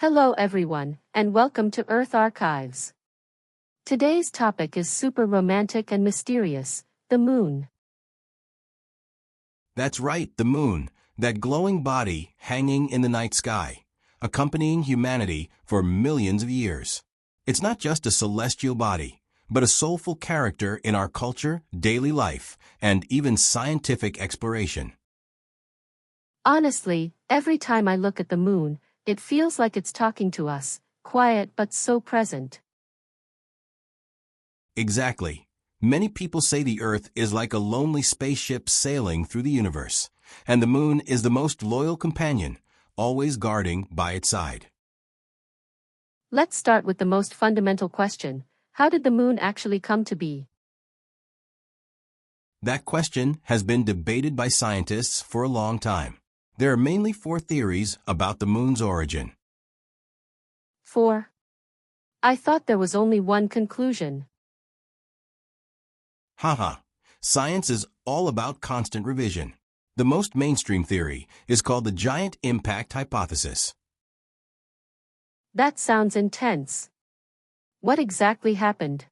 Hello everyone, and welcome to Earth Archives. Today's topic is super romantic and mysterious, the moon. That's right, the moon, that glowing body hanging in the night sky, accompanying humanity for millions of years. It's not just a celestial body, but a soulful character in our culture, daily life, and even scientific exploration. Honestly, every time I look at the moon, it feels like it's talking to us, quiet but so present. Exactly. Many people say the Earth is like a lonely spaceship sailing through the universe, and the moon is the most loyal companion, always guarding by its side. Let's start with the most fundamental question. How did the moon actually come to be? That question has been debated by scientists for a long time. There are mainly four theories about the moon's origin. 4. I thought there was only one conclusion. Haha. Science is all about constant revision. The most mainstream theory is called the giant impact hypothesis. That sounds intense. What exactly happened?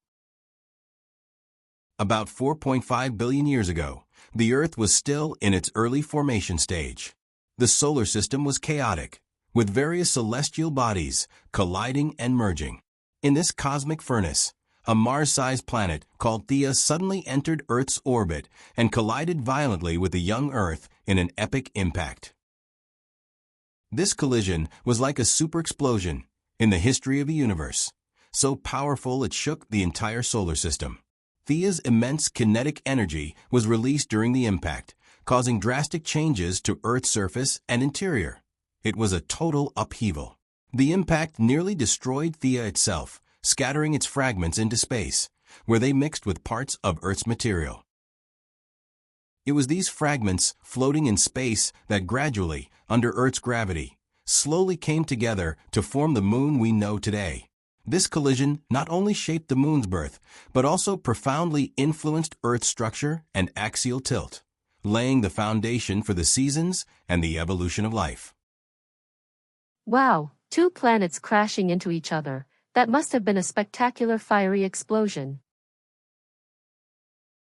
About 4.5 billion years ago, the Earth was still in its early formation stage. The solar system was chaotic, with various celestial bodies colliding and merging. In this cosmic furnace, a Mars-sized planet called Theia suddenly entered Earth's orbit and collided violently with the young Earth in an epic impact. This collision was like a super explosion in the history of the universe, so powerful it shook the entire solar system. Theia's immense kinetic energy was released during the impact, causing drastic changes to Earth's surface and interior. It was a total upheaval. The impact nearly destroyed Theia itself, scattering its fragments into space, where they mixed with parts of Earth's material. It was these fragments floating in space that gradually, under Earth's gravity, slowly came together to form the moon we know today. This collision not only shaped the moon's birth, but also profoundly influenced Earth's structure and axial tilt, laying the foundation for the seasons and the evolution of life. Wow, two planets crashing into each other. That must have been a spectacular fiery explosion.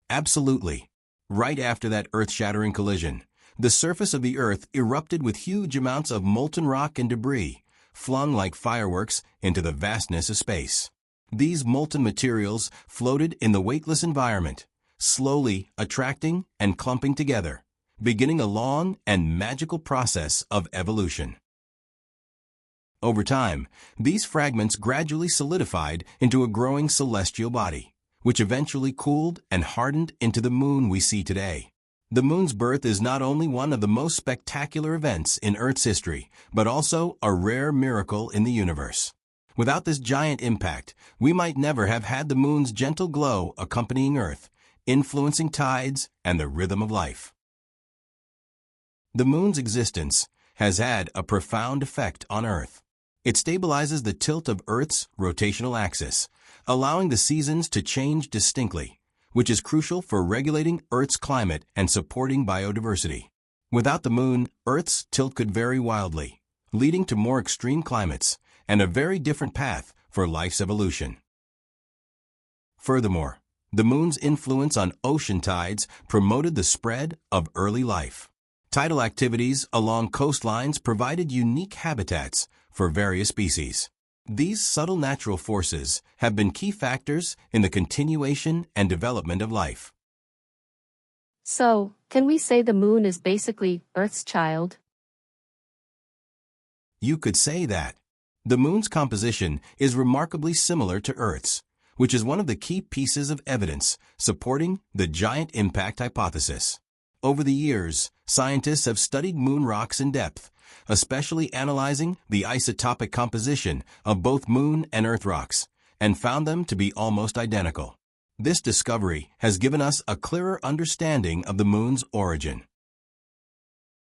Absolutely. Right after that earth-shattering collision, the surface of the Earth erupted with huge amounts of molten rock and debris, flung like fireworks into the vastness of space. These molten materials floated in the weightless environment, slowly attracting and clumping together, beginning a long and magical process of evolution. Over time, these fragments gradually solidified into a growing celestial body, which eventually cooled and hardened into the moon we see today. The moon's birth is not only one of the most spectacular events in Earth's history, but also a rare miracle in the universe. Without this giant impact, we might never have had the moon's gentle glow accompanying Earth, influencing tides and the rhythm of life. The moon's existence has had a profound effect on Earth. It stabilizes the tilt of Earth's rotational axis, allowing the seasons to change distinctly, which is crucial for regulating Earth's climate and supporting biodiversity. Without the moon, Earth's tilt could vary wildly, leading to more extreme climates and a very different path for life's evolution. Furthermore, the moon's influence on ocean tides promoted the spread of early life. Tidal activities along coastlines provided unique habitats for various species. These subtle natural forces have been key factors in the continuation and development of life. So, can we say the moon is basically Earth's child? You could say that. The moon's composition is remarkably similar to Earth's, which is one of the key pieces of evidence supporting the giant impact hypothesis. Over the years, scientists have studied moon rocks in depth, especially analyzing the isotopic composition of both moon and Earth rocks, and found them to be almost identical. This discovery has given us a clearer understanding of the moon's origin.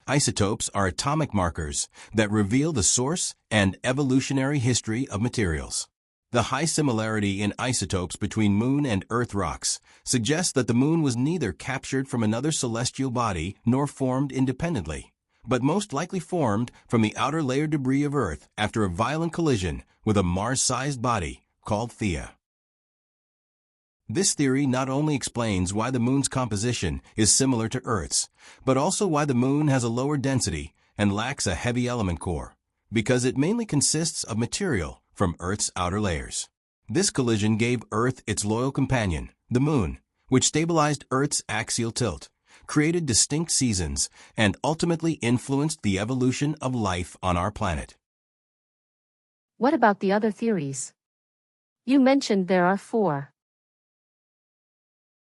Isotopes are atomic markers that reveal the source and evolutionary history of materials. The high similarity in isotopes between moon and Earth rocks suggests that the moon was neither captured from another celestial body nor formed independently, but most likely formed from the outer layer debris of Earth after a violent collision with a Mars-sized body called Theia. This theory not only explains why the Moon's composition is similar to Earth's, but also why the Moon has a lower density and lacks a heavy element core, because it mainly consists of material from Earth's outer layers. This collision gave Earth its loyal companion, the Moon, which stabilized Earth's axial tilt, created distinct seasons, and ultimately influenced the evolution of life on our planet. What about the other theories? You mentioned there are 4.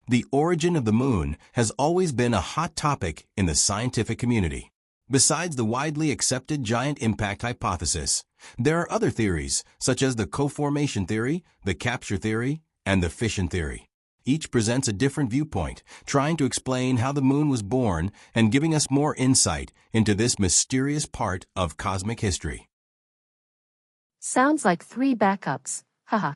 The origin of the Moon has always been a hot topic in the scientific community. Besides the widely accepted giant impact hypothesis, there are other theories, such as the co-formation theory, the capture theory, and the fission theory. Each presents a different viewpoint, trying to explain how the Moon was born and giving us more insight into this mysterious part of cosmic history. Sounds like 3 backups, haha.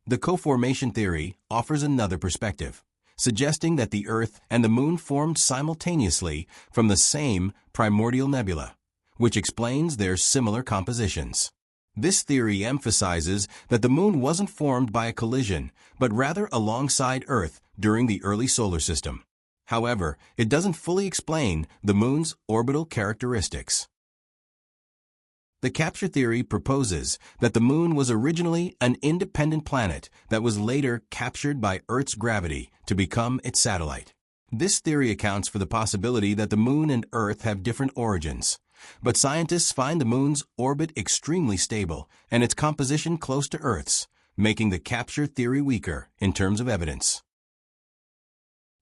The co-formation theory offers another perspective, suggesting that the Earth and the Moon formed simultaneously from the same primordial nebula, which explains their similar compositions. This theory emphasizes that the Moon wasn't formed by a collision, but rather alongside Earth during the early solar system. However, it doesn't fully explain the Moon's orbital characteristics. The capture theory proposes that the Moon was originally an independent planet that was later captured by Earth's gravity to become its satellite. This theory accounts for the possibility that the Moon and Earth have different origins, but scientists find the Moon's orbit extremely stable and its composition close to Earth's, making the capture theory weaker in terms of evidence.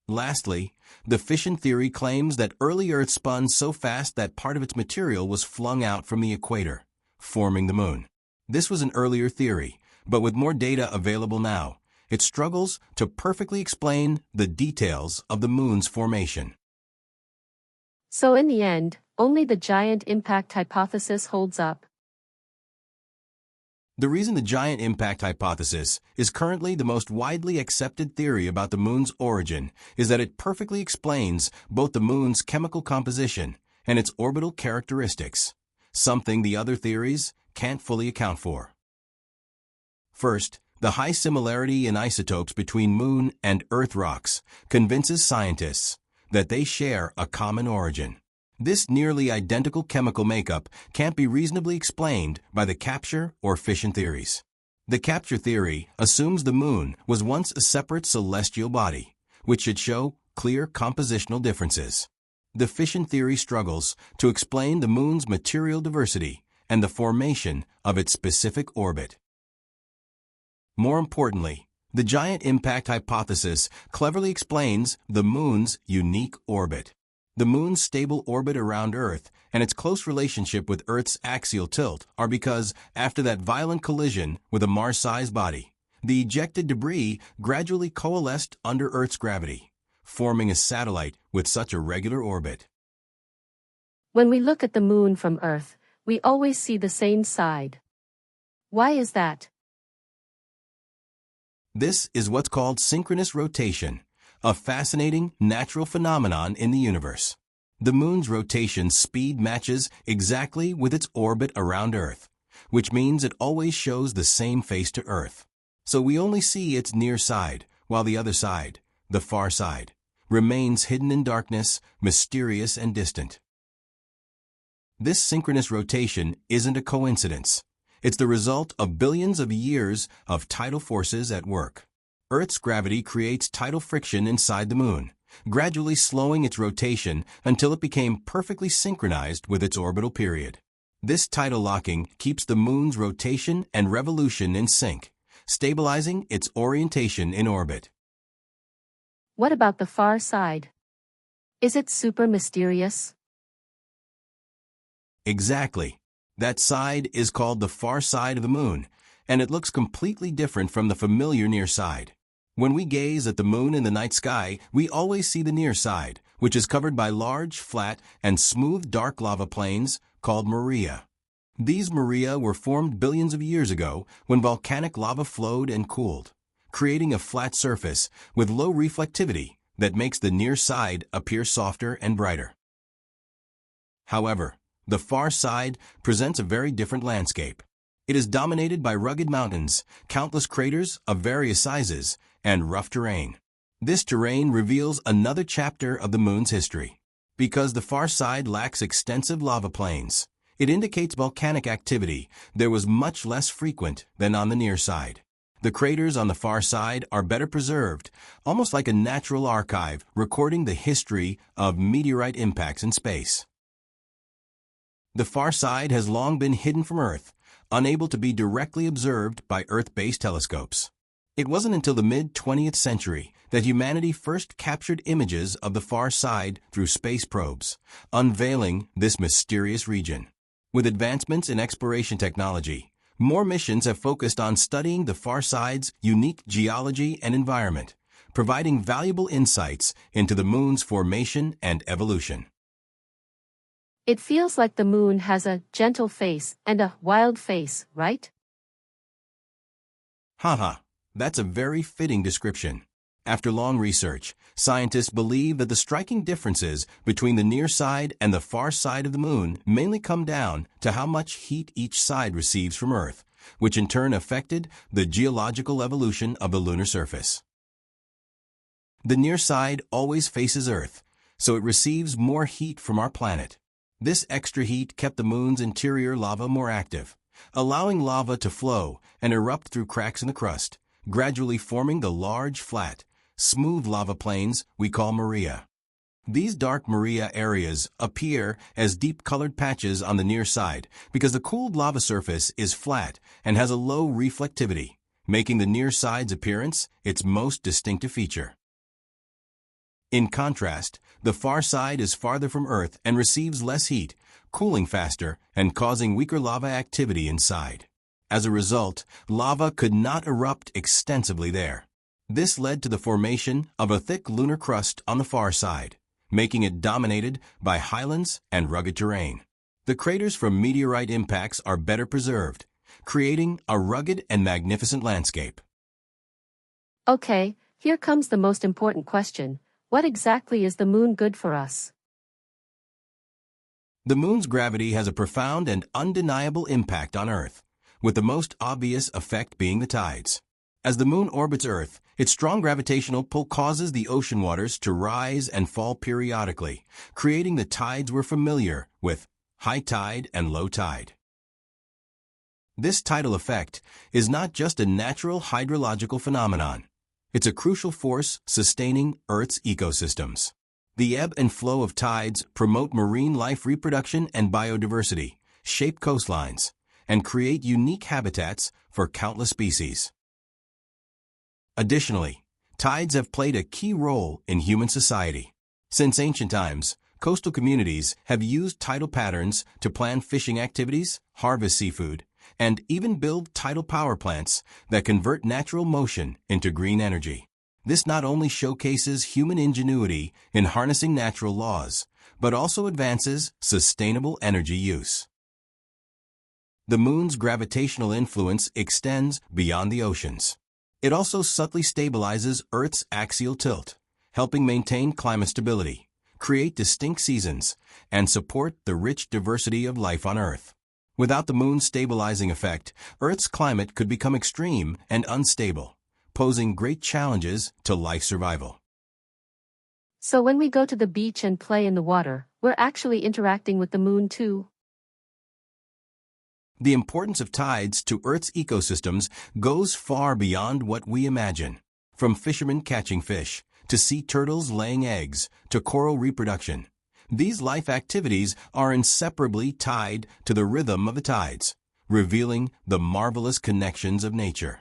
Lastly, the fission theory claims that early Earth spun so fast that part of its material was flung out from the equator, forming the Moon. This was an earlier theory, but with more data available now, it struggles to perfectly explain the details of the Moon's formation. So in the end, only the giant impact hypothesis holds up. The reason the giant impact hypothesis is currently the most widely accepted theory about the Moon's origin is that it perfectly explains both the Moon's chemical composition and its orbital characteristics, something the other theories can't fully account for. First, the high similarity in isotopes between Moon and Earth rocks convinces scientists that they share a common origin. This nearly identical chemical makeup can't be reasonably explained by the capture or fission theories. The capture theory assumes the Moon was once a separate celestial body, which should show clear compositional differences. The fission theory struggles to explain the Moon's material diversity and the formation of its specific orbit. More importantly, the giant impact hypothesis cleverly explains the Moon's unique orbit. The Moon's stable orbit around Earth and its close relationship with Earth's axial tilt are because, after that violent collision with a Mars-sized body, the ejected debris gradually coalesced under Earth's gravity, forming a satellite with such a regular orbit. When we look at the Moon from Earth, we always see the same side. Why is that? This is what's called synchronous rotation, a fascinating natural phenomenon in the universe. The Moon's rotation speed matches exactly with its orbit around Earth, which means it always shows the same face to Earth. So we only see its near side, while the other side, the far side, remains hidden in darkness, mysterious and distant. This synchronous rotation isn't a coincidence. It's the result of billions of years of tidal forces at work. Earth's gravity creates tidal friction inside the Moon, gradually slowing its rotation until it became perfectly synchronized with its orbital period. This tidal locking keeps the Moon's rotation and revolution in sync, stabilizing its orientation in orbit. What about the far side? Is it super mysterious? Exactly. That side is called the far side of the Moon, and it looks completely different from the familiar near side. When we gaze at the Moon in the night sky, we always see the near side, which is covered by large, flat, and smooth dark lava plains called maria. These maria were formed billions of years ago when volcanic lava flowed and cooled, creating a flat surface with low reflectivity that makes the near side appear softer and brighter. However, the far side presents a very different landscape. It is dominated by rugged mountains, countless craters of various sizes, and rough terrain. This terrain reveals another chapter of the moon's history. Because the far side lacks extensive lava plains, it indicates volcanic activity that was much less frequent than on the near side. The craters on the far side are better preserved, almost like a natural archive recording the history of meteorite impacts in space. The far side has long been hidden from Earth, unable to be directly observed by Earth-based telescopes. It wasn't until the mid-20th century that humanity first captured images of the far side through space probes, unveiling this mysterious region. With advancements in exploration technology, more missions have focused on studying the far side's unique geology and environment, providing valuable insights into the moon's formation and evolution. It feels like the moon has a gentle face and a wild face, right? Haha, that's a very fitting description. After long research, scientists believe that the striking differences between the near side and the far side of the moon mainly come down to how much heat each side receives from Earth, which in turn affected the geological evolution of the lunar surface. The near side always faces Earth, so it receives more heat from our planet. This extra heat kept the moon's interior lava more active, allowing lava to flow and erupt through cracks in the crust, gradually forming the large, flat, smooth lava plains we call maria. These dark maria areas appear as deep-colored patches on the near side because the cooled lava surface is flat and has a low reflectivity, making the near side's appearance its most distinctive feature. In contrast, the far side is farther from Earth and receives less heat, cooling faster and causing weaker lava activity inside. As a result, lava could not erupt extensively there. This led to the formation of a thick lunar crust on the far side, making it dominated by highlands and rugged terrain. The craters from meteorite impacts are better preserved, creating a rugged and magnificent landscape. Okay, here comes the most important question. What exactly is the moon good for us? The moon's gravity has a profound and undeniable impact on Earth, with the most obvious effect being the tides. As the moon orbits Earth, its strong gravitational pull causes the ocean waters to rise and fall periodically, creating the tides we're familiar with, high tide and low tide. This tidal effect is not just a natural hydrological phenomenon. It's a crucial force sustaining Earth's ecosystems. The ebb and flow of tides promote marine life reproduction and biodiversity, shape coastlines, and create unique habitats for countless species. Additionally, tides have played a key role in human society. Since ancient times, coastal communities have used tidal patterns to plan fishing activities, harvest seafood, and even build tidal power plants that convert natural motion into green energy. This not only showcases human ingenuity in harnessing natural laws, but also advances sustainable energy use. The moon's gravitational influence extends beyond the oceans. It also subtly stabilizes Earth's axial tilt, helping maintain climate stability, create distinct seasons, and support the rich diversity of life on Earth. Without the moon's stabilizing effect, Earth's climate could become extreme and unstable, posing great challenges to life survival. So when we go to the beach and play in the water, we're actually interacting with the moon too. The importance of tides to Earth's ecosystems goes far beyond what we imagine. From fishermen catching fish, to sea turtles laying eggs, to coral reproduction. These life activities are inseparably tied to the rhythm of the tides, revealing the marvelous connections of nature.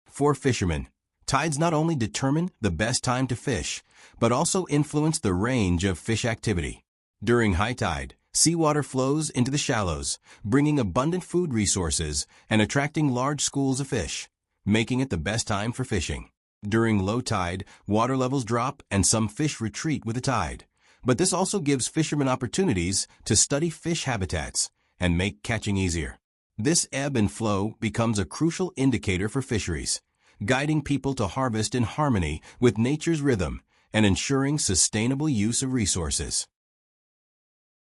For fishermen, tides not only determine the best time to fish, but also influence the range of fish activity. During high tide, seawater flows into the shallows, bringing abundant food resources and attracting large schools of fish, making it the best time for fishing. During low tide, water levels drop and some fish retreat with the tide. But this also gives fishermen opportunities to study fish habitats and make catching easier. This ebb and flow becomes a crucial indicator for fisheries, guiding people to harvest in harmony with nature's rhythm and ensuring sustainable use of resources.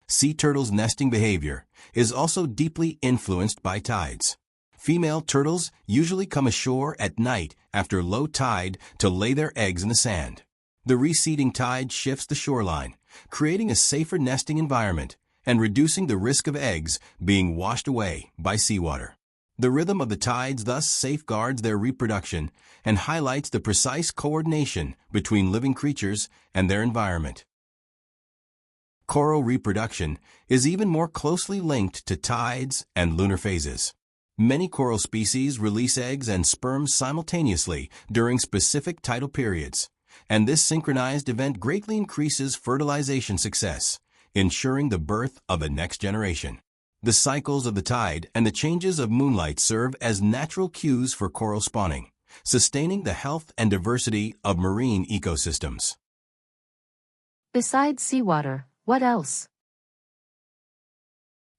Sea turtles' nesting behavior is also deeply influenced by tides. Female turtles usually come ashore at night after low tide to lay their eggs in the sand. The receding tide shifts the shoreline, creating a safer nesting environment and reducing the risk of eggs being washed away by seawater. The rhythm of the tides thus safeguards their reproduction and highlights the precise coordination between living creatures and their environment. Coral reproduction is even more closely linked to tides and lunar phases. Many coral species release eggs and sperm simultaneously during specific tidal periods, and this synchronized event greatly increases fertilization success, ensuring the birth of a next generation. The cycles of the tide and the changes of moonlight serve as natural cues for coral spawning, sustaining the health and diversity of marine ecosystems. Besides seawater, what else?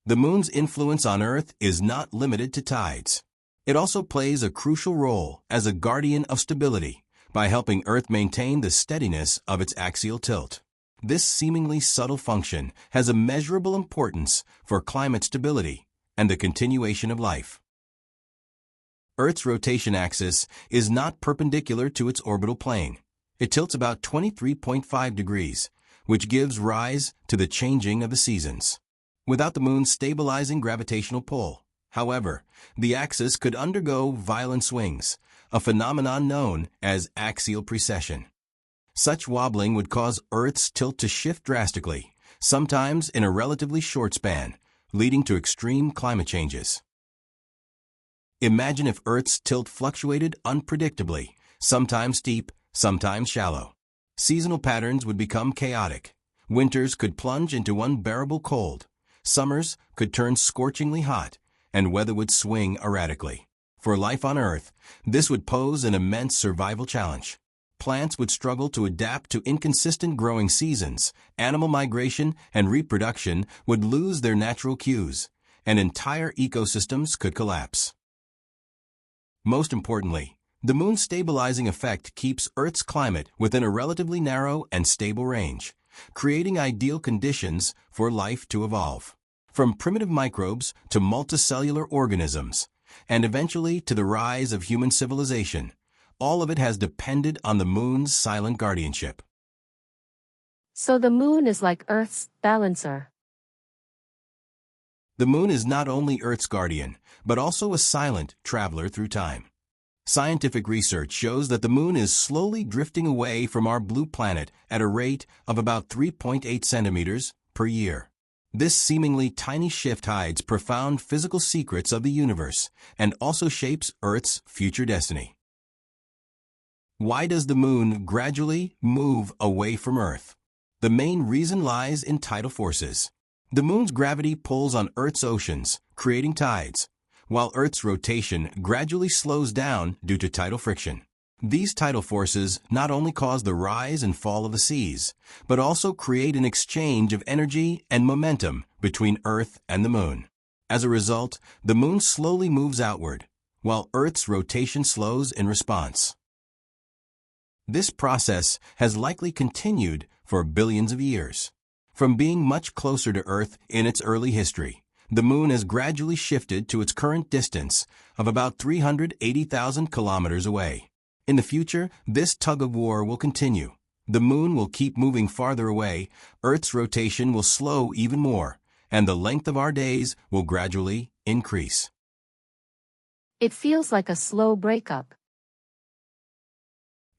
The moon's influence on Earth is not limited to tides. It also plays a crucial role as a guardian of stability by helping Earth maintain the steadiness of its axial tilt. This seemingly subtle function has a measurable importance for climate stability and the continuation of life. Earth's rotation axis is not perpendicular to its orbital plane. It tilts about 23.5 degrees, which gives rise to the changing of the seasons. Without the moon's stabilizing gravitational pull, however, the axis could undergo violent swings, a phenomenon known as axial precession. Such wobbling would cause Earth's tilt to shift drastically, sometimes in a relatively short span, leading to extreme climate changes. Imagine if Earth's tilt fluctuated unpredictably, sometimes steep, sometimes shallow. Seasonal patterns would become chaotic. Winters could plunge into unbearable cold. Summers could turn scorchingly hot, and weather would swing erratically. For life on Earth, this would pose an immense survival challenge. Plants would struggle to adapt to inconsistent growing seasons, animal migration and reproduction would lose their natural cues, and entire ecosystems could collapse. Most importantly, the moon's stabilizing effect keeps Earth's climate within a relatively narrow and stable range, creating ideal conditions for life to evolve. From primitive microbes to multicellular organisms, and eventually to the rise of human civilization, all of it has depended on the moon's silent guardianship. So the moon is like Earth's balancer. The moon is not only Earth's guardian, but also a silent traveler through time. Scientific research shows that the moon is slowly drifting away from our blue planet at a rate of about 3.8 centimeters per year. This seemingly tiny shift hides profound physical secrets of the universe and also shapes Earth's future destiny. Why does the moon gradually move away from Earth? The main reason lies in tidal forces. The moon's gravity pulls on Earth's oceans, creating tides, while Earth's rotation gradually slows down due to tidal friction. These tidal forces not only cause the rise and fall of the seas, but also create an exchange of energy and momentum between Earth and the moon. As a result, the moon slowly moves outward, while Earth's rotation slows in response. This process has likely continued for billions of years. From being much closer to Earth in its early history, the moon has gradually shifted to its current distance of about 380,000 kilometers away. In the future, this tug-of-war will continue. The moon will keep moving farther away, Earth's rotation will slow even more, and the length of our days will gradually increase. It feels like a slow breakup.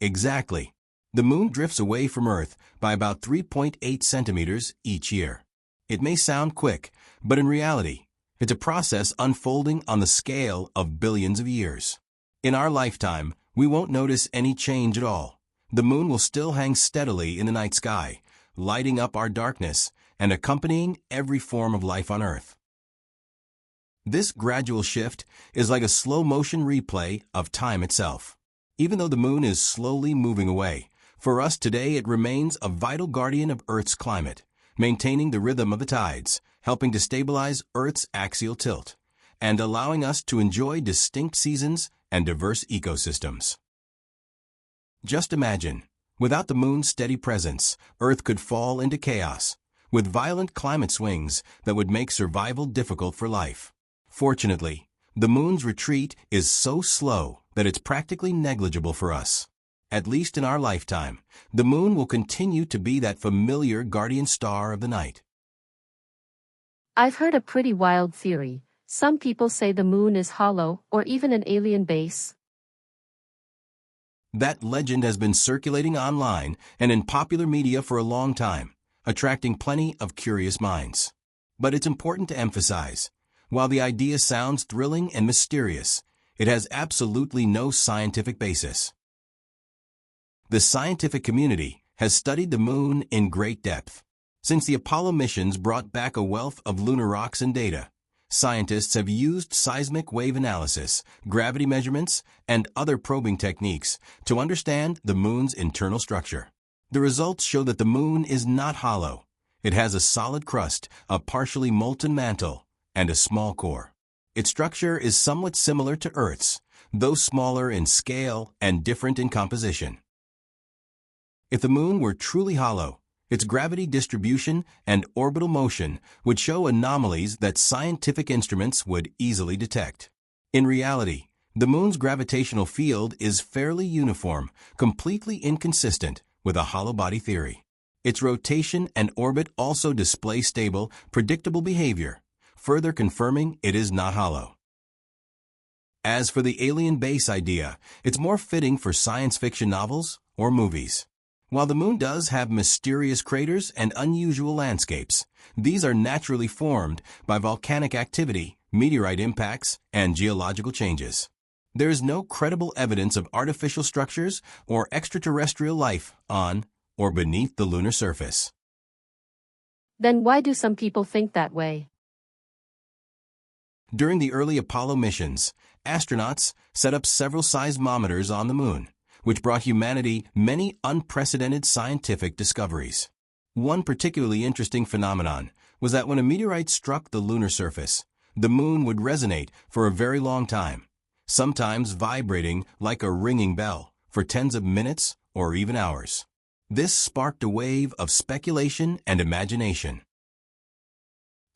Exactly. The moon drifts away from Earth by about 3.8 centimeters each year. It may sound quick, but in reality, it's a process unfolding on the scale of billions of years. In our lifetime, we won't notice any change at all. The moon will still hang steadily in the night sky, lighting up our darkness and accompanying every form of life on Earth. This gradual shift is like a slow-motion replay of time itself. Even though the moon is slowly moving away, for us today it remains a vital guardian of Earth's climate, maintaining the rhythm of the tides, helping to stabilize Earth's axial tilt, and allowing us to enjoy distinct seasons and diverse ecosystems. Just imagine, without the moon's steady presence, Earth could fall into chaos. with violent climate swings that would make survival difficult for life. Fortunately, the moon's retreat is so slow that it's practically negligible for us. At least in our lifetime, the moon will continue to be that familiar guardian star of the night. I've heard a pretty wild theory. Some people say the moon is hollow or even an alien base. That legend has been circulating online and in popular media for a long time, attracting plenty of curious minds. But it's important to emphasize, while the idea sounds thrilling and mysterious, it has absolutely no scientific basis. The scientific community has studied the moon in great depth. Since the Apollo missions brought back a wealth of lunar rocks and data, scientists have used seismic wave analysis, gravity measurements, and other probing techniques to understand the moon's internal structure. The results show that the moon is not hollow. It has a solid crust, a partially molten mantle, and a small core. Its structure is somewhat similar to Earth's, though smaller in scale and different in composition. If the moon were truly hollow, its gravity distribution and orbital motion would show anomalies that scientific instruments would easily detect. In reality, the moon's gravitational field is fairly uniform, completely inconsistent with a hollow body theory. Its rotation and orbit also display stable, predictable behavior, further confirming it is not hollow. As for the alien base idea, it's more fitting for science fiction novels or movies. While the moon does have mysterious craters and unusual landscapes, these are naturally formed by volcanic activity, meteorite impacts, and geological changes. There is no credible evidence of artificial structures or extraterrestrial life on or beneath the lunar surface. Then why do some people think that way? During the early Apollo missions, astronauts set up several seismometers on the moon, which brought humanity many unprecedented scientific discoveries. One particularly interesting phenomenon was that when a meteorite struck the lunar surface, the moon would resonate for a very long time, sometimes vibrating like a ringing bell for tens of minutes or even hours. This sparked a wave of speculation and imagination.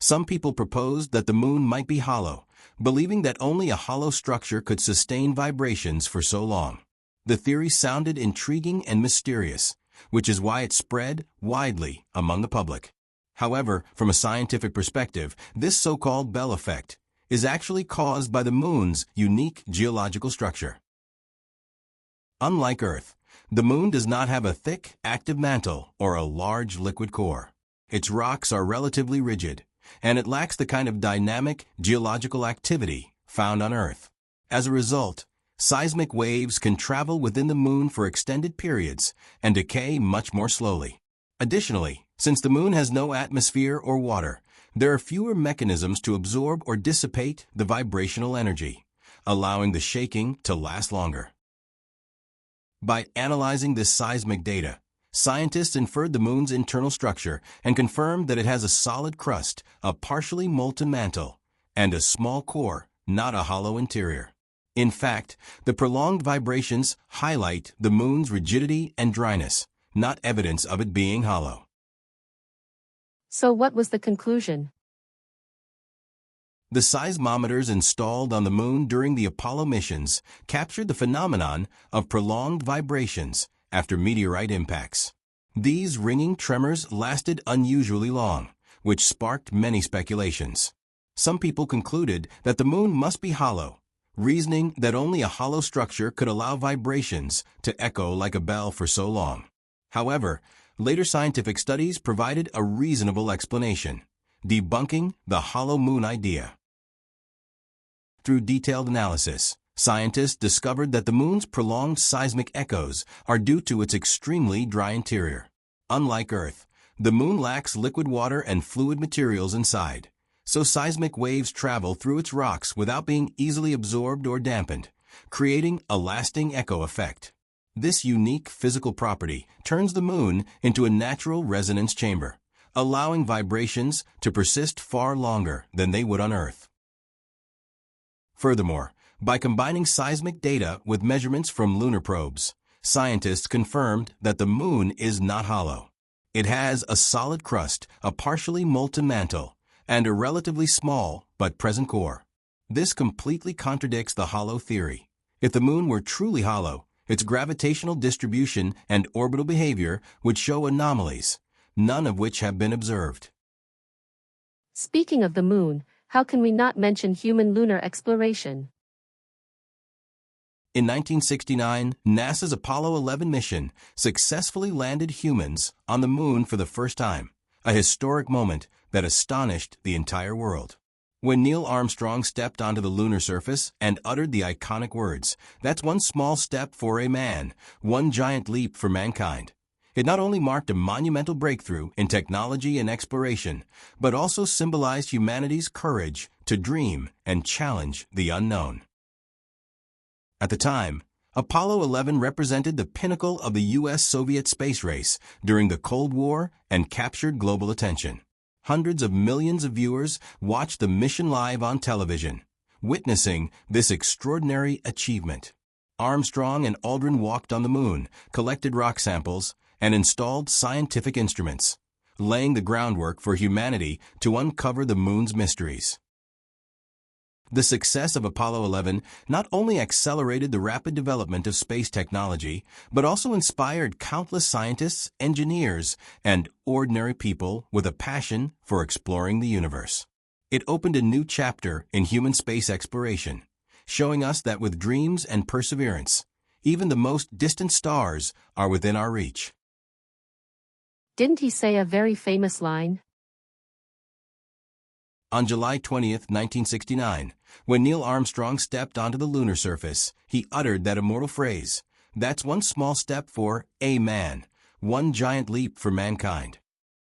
Some people proposed that the moon might be hollow, believing that only a hollow structure could sustain vibrations for so long. The theory sounded intriguing and mysterious, which is why it spread widely among the public. However, from a scientific perspective, this so-called Bell effect is actually caused by the moon's unique geological structure. Unlike Earth, the moon does not have a thick, active mantle or a large liquid core. Its rocks are relatively rigid, and it lacks the kind of dynamic geological activity found on Earth. As a result, seismic waves can travel within the moon for extended periods and decay much more slowly. Additionally, since the moon has no atmosphere or water, there are fewer mechanisms to absorb or dissipate the vibrational energy, allowing the shaking to last longer. By analyzing this seismic data, scientists inferred the moon's internal structure and confirmed that it has a solid crust, a partially molten mantle, and a small core, not a hollow interior. In fact, the prolonged vibrations highlight the moon's rigidity and dryness, not evidence of it being hollow. So what was the conclusion? The seismometers installed on the moon during the Apollo missions captured the phenomenon of prolonged vibrations after meteorite impacts. These ringing tremors lasted unusually long, which sparked many speculations. Some people concluded that the moon must be hollow, reasoning that only a hollow structure could allow vibrations to echo like a bell for so long. However, later scientific studies provided a reasonable explanation, debunking the hollow moon idea. Through detailed analysis, scientists discovered that the moon's prolonged seismic echoes are due to its extremely dry interior. Unlike Earth, the moon lacks liquid water and fluid materials inside, so seismic waves travel through its rocks without being easily absorbed or dampened, creating a lasting echo effect. This unique physical property turns the moon into a natural resonance chamber, allowing vibrations to persist far longer than they would on Earth. Furthermore, by combining seismic data with measurements from lunar probes, scientists confirmed that the moon is not hollow. It has a solid crust, a partially molten mantle, and a relatively small but present core. This completely contradicts the hollow theory. If the moon were truly hollow, its gravitational distribution and orbital behavior would show anomalies, none of which have been observed. Speaking of the moon, how can we not mention human lunar exploration? In 1969, NASA's Apollo 11 mission successfully landed humans on the moon for the first time, a historic moment that astonished the entire world. When Neil Armstrong stepped onto the lunar surface and uttered the iconic words, "That's one small step for a man, one giant leap for mankind," it not only marked a monumental breakthrough in technology and exploration, but also symbolized humanity's courage to dream and challenge the unknown. At the time, Apollo 11 represented the pinnacle of the U.S.-Soviet space race during the Cold War and captured global attention. Hundreds of millions of viewers watched the mission live on television, witnessing this extraordinary achievement. Armstrong and Aldrin walked on the moon, collected rock samples, and installed scientific instruments, laying the groundwork for humanity to uncover the moon's mysteries. The success of Apollo 11 not only accelerated the rapid development of space technology, but also inspired countless scientists, engineers, and ordinary people with a passion for exploring the universe. It opened a new chapter in human space exploration, showing us that with dreams and perseverance, even the most distant stars are within our reach. Didn't he say a very famous line? On July 20, 1969, when Neil Armstrong stepped onto the lunar surface, he uttered that immortal phrase, "That's one small step for a man, one giant leap for mankind."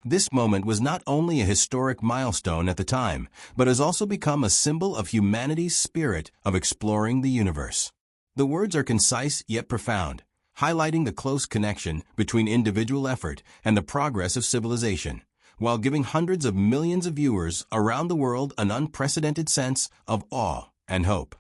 This moment was not only a historic milestone at the time, but has also become a symbol of humanity's spirit of exploring the universe. The words are concise yet profound, highlighting the close connection between individual effort and the progress of civilization, while giving hundreds of millions of viewers around the world an unprecedented sense of awe and hope.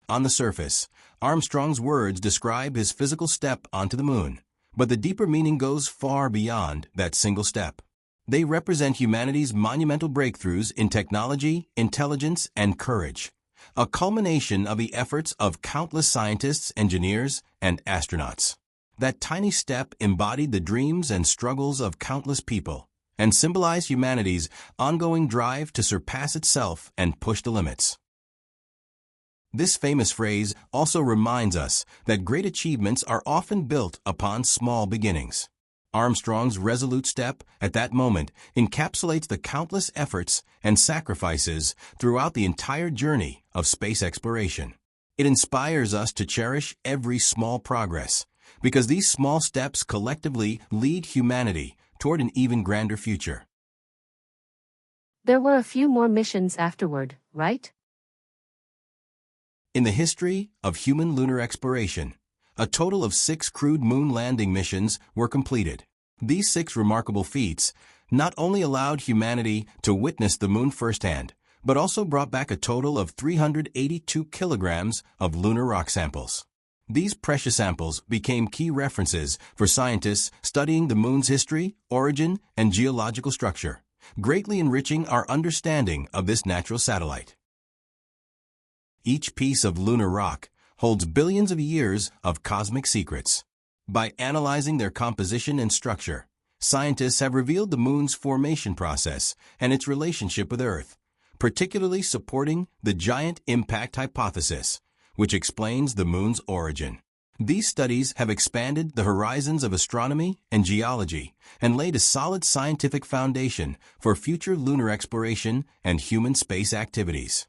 On the surface, Armstrong's words describe his physical step onto the moon, but the deeper meaning goes far beyond that single step. They represent humanity's monumental breakthroughs in technology, intelligence, and courage, a culmination of the efforts of countless scientists, engineers, and astronauts. That tiny step embodied the dreams and struggles of countless people and symbolized humanity's ongoing drive to surpass itself and push the limits. This famous phrase also reminds us that great achievements are often built upon small beginnings. Armstrong's resolute step at that moment encapsulates the countless efforts and sacrifices throughout the entire journey of space exploration. It inspires us to cherish every small progress, because these small steps collectively lead humanity toward an even grander future. There were a few more missions afterward, right? In the history of human lunar exploration, a total of 6 crewed moon landing missions were completed. These 6 remarkable feats not only allowed humanity to witness the moon firsthand, but also brought back a total of 382 kilograms of lunar rock samples. These precious samples became key references for scientists studying the moon's history, origin, and geological structure, greatly enriching our understanding of this natural satellite. Each piece of lunar rock holds billions of years of cosmic secrets. By analyzing their composition and structure, scientists have revealed the moon's formation process and its relationship with Earth, particularly supporting the giant impact hypothesis, which explains the moon's origin. These studies have expanded the horizons of astronomy and geology and laid a solid scientific foundation for future lunar exploration and human space activities.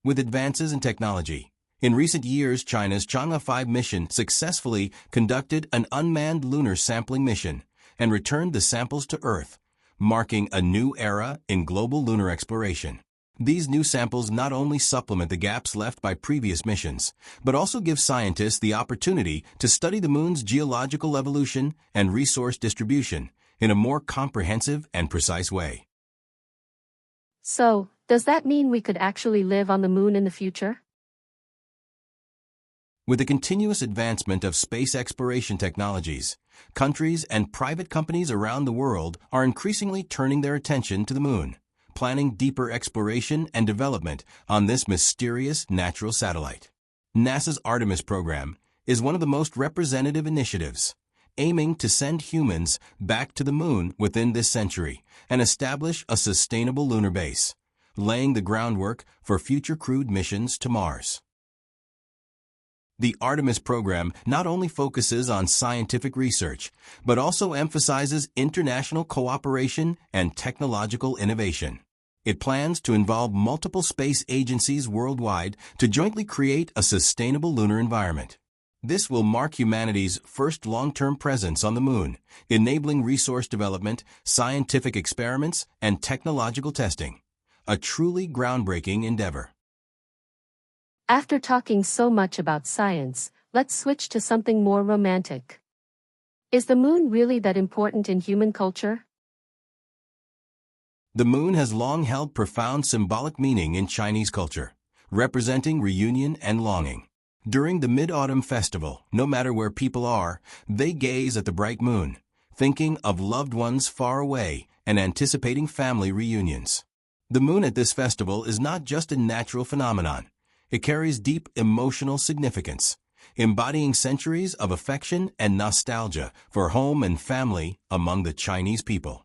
With advances in technology, in recent years China's Chang'e 5 mission successfully conducted an unmanned lunar sampling mission and returned the samples to Earth, marking a new era in global lunar exploration. These new samples not only supplement the gaps left by previous missions, but also give scientists the opportunity to study the moon's geological evolution and resource distribution in a more comprehensive and precise way. So, does that mean we could actually live on the moon in the future? With the continuous advancement of space exploration technologies, countries and private companies around the world are increasingly turning their attention to the moon, planning deeper exploration and development on this mysterious natural satellite. NASA's Artemis program is one of the most representative initiatives, aiming to send humans back to the moon within this century and establish a sustainable lunar base, laying the groundwork for future crewed missions to Mars. The Artemis program not only focuses on scientific research, but also emphasizes international cooperation and technological innovation. It plans to involve multiple space agencies worldwide to jointly create a sustainable lunar environment. This will mark humanity's first long-term presence on the moon, enabling resource development, scientific experiments, and technological testing. A truly groundbreaking endeavor. After talking so much about science, let's switch to something more romantic. Is the moon really that important in human culture? The moon has long held profound symbolic meaning in Chinese culture, representing reunion and longing. During the Mid-Autumn Festival, no matter where people are, they gaze at the bright moon, thinking of loved ones far away and anticipating family reunions. The moon at this festival is not just a natural phenomenon. It carries deep emotional significance, embodying centuries of affection and nostalgia for home and family among the Chinese people.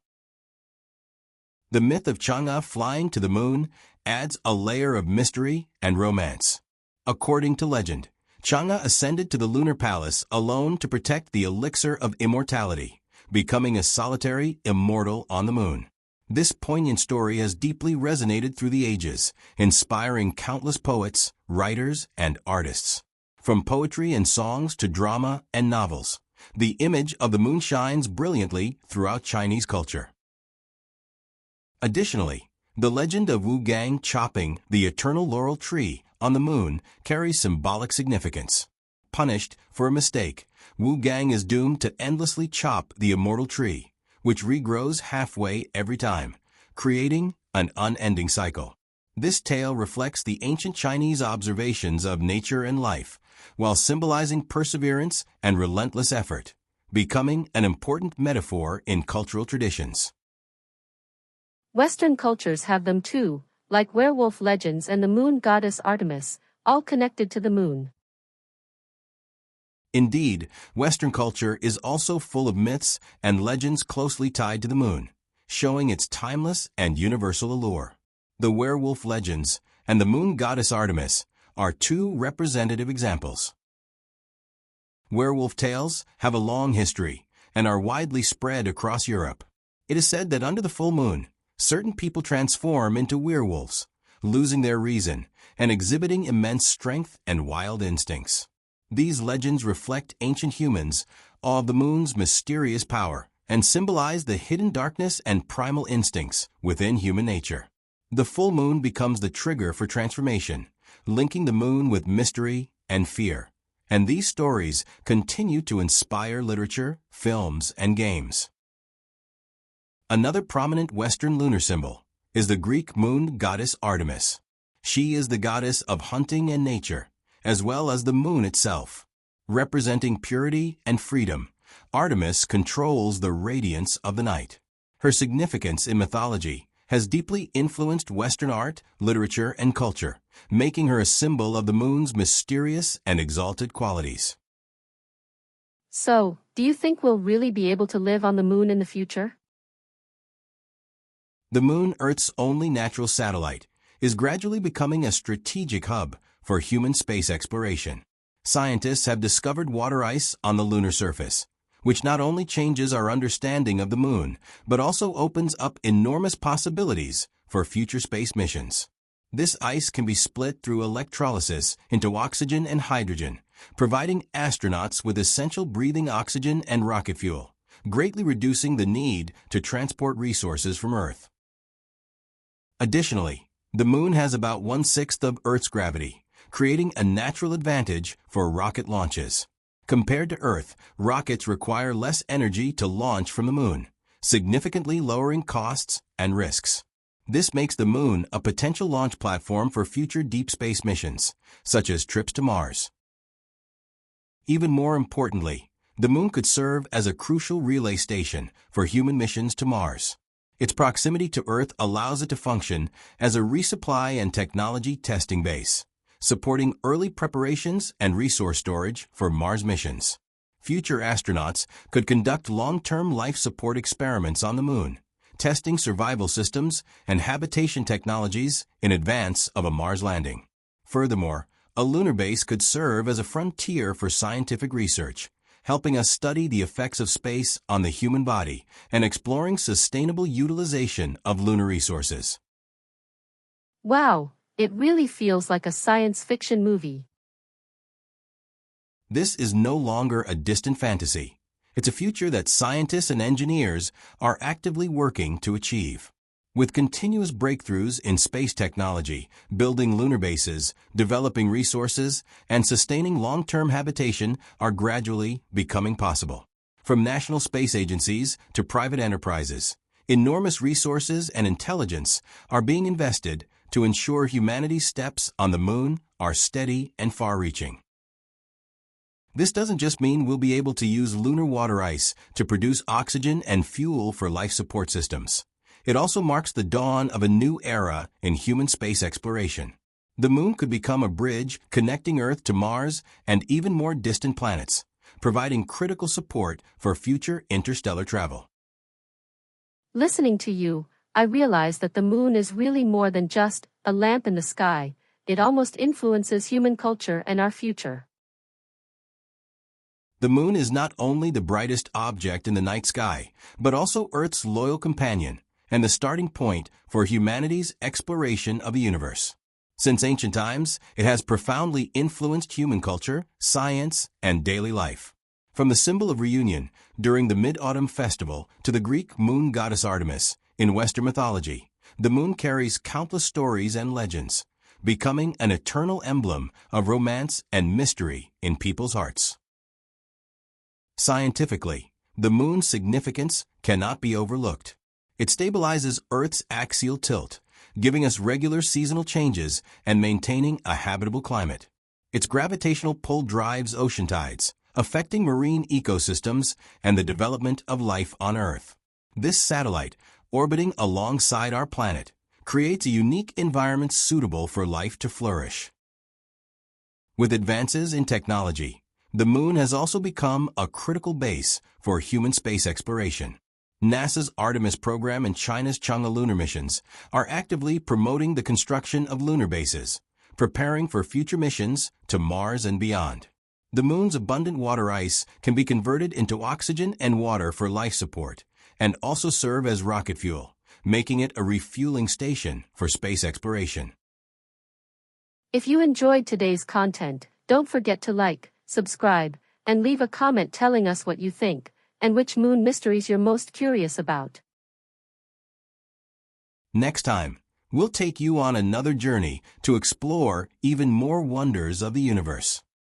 The myth of Chang'e flying to the moon adds a layer of mystery and romance. According to legend, Chang'e ascended to the lunar palace alone to protect the elixir of immortality, becoming a solitary immortal on the moon. This poignant story has deeply resonated through the ages, inspiring countless poets, writers, and artists. From poetry and songs to drama and novels, the image of the moon shines brilliantly throughout Chinese culture. Additionally, the legend of Wu Gang chopping the eternal laurel tree on the moon carries symbolic significance. Punished for a mistake, Wu Gang is doomed to endlessly chop the immortal tree, which regrows halfway every time, creating an unending cycle. This tale reflects the ancient Chinese observations of nature and life, while symbolizing perseverance and relentless effort, becoming an important metaphor in cultural traditions. Western cultures have them too, like werewolf legends and the moon goddess Artemis, all connected to the moon. Indeed, Western culture is also full of myths and legends closely tied to the moon, showing its timeless and universal allure. The werewolf legends and the moon goddess Artemis are two representative examples. Werewolf tales have a long history and are widely spread across Europe. It is said that under the full moon, certain people transform into werewolves, losing their reason and exhibiting immense strength and wild instincts. These legends reflect ancient humans' awe of the moon's mysterious power and symbolize the hidden darkness and primal instincts within human nature. The full moon becomes the trigger for transformation, linking the moon with mystery and fear. And these stories continue to inspire literature, films, and games. Another prominent Western lunar symbol is the Greek moon goddess Artemis. She is the goddess of hunting and nature, as well as the moon itself. Representing purity and freedom, Artemis controls the radiance of the night. Her significance in mythology has deeply influenced Western art, literature, and culture, making her a symbol of the moon's mysterious and exalted qualities. So, do you think we'll really be able to live on the moon in the future? The moon, Earth's only natural satellite, is gradually becoming a strategic hub for human space exploration. Scientists have discovered water ice on the lunar surface, which not only changes our understanding of the moon, but also opens up enormous possibilities for future space missions. This ice can be split through electrolysis into oxygen and hydrogen, providing astronauts with essential breathing oxygen and rocket fuel, greatly reducing the need to transport resources from Earth. Additionally, the moon has about 1/6 of Earth's gravity, creating a natural advantage for rocket launches. Compared to Earth, rockets require less energy to launch from the moon, significantly lowering costs and risks. This makes the moon a potential launch platform for future deep space missions, such as trips to Mars. Even more importantly, the Moon could serve as a crucial relay station for human missions to Mars. Its proximity to Earth allows it to function as a resupply and technology testing base, supporting early preparations and resource storage for Mars missions. Future astronauts could conduct long-term life support experiments on the Moon, testing survival systems and habitation technologies in advance of a Mars landing. Furthermore, a lunar base could serve as a frontier for scientific research, helping us study the effects of space on the human body and exploring sustainable utilization of lunar resources. Wow, it really feels like a science fiction movie. This is no longer a distant fantasy. It's a future that scientists and engineers are actively working to achieve. With continuous breakthroughs in space technology, building lunar bases, developing resources, and sustaining long-term habitation are gradually becoming possible. From national space agencies to private enterprises, enormous resources and intelligence are being invested to ensure humanity's steps on the Moon are steady and far-reaching. This doesn't just mean we'll be able to use lunar water ice to produce oxygen and fuel for life support systems. It also marks the dawn of a new era in human space exploration. The Moon could become a bridge connecting Earth to Mars and even more distant planets, providing critical support for future interstellar travel. Listening to you, I realize that the Moon is really more than just a lamp in the sky. It almost influences human culture and our future. The Moon is not only the brightest object in the night sky, but also Earth's loyal companion and the starting point for humanity's exploration of the universe. Since ancient times, it has profoundly influenced human culture, science, and daily life. From the symbol of reunion during the Mid-Autumn Festival to the Greek moon goddess Artemis in Western mythology, the Moon carries countless stories and legends, becoming an eternal emblem of romance and mystery in people's hearts. Scientifically, the Moon's significance cannot be overlooked. It stabilizes Earth's axial tilt, giving us regular seasonal changes and maintaining a habitable climate. Its gravitational pull drives ocean tides, affecting marine ecosystems and the development of life on Earth. This satellite, orbiting alongside our planet, creates a unique environment suitable for life to flourish. With advances in technology, the Moon has also become a critical base for human space exploration. NASA's Artemis program and China's Chang'e lunar missions are actively promoting the construction of lunar bases, preparing for future missions to Mars and beyond. The Moon's abundant water ice can be converted into oxygen and water for life support, and also serve as rocket fuel, making it a refueling station for space exploration. If you enjoyed today's content, don't forget to like, subscribe, and leave a comment telling us what you think, and which moon mysteries you're most curious about. Next time, we'll take you on another journey to explore even more wonders of the universe.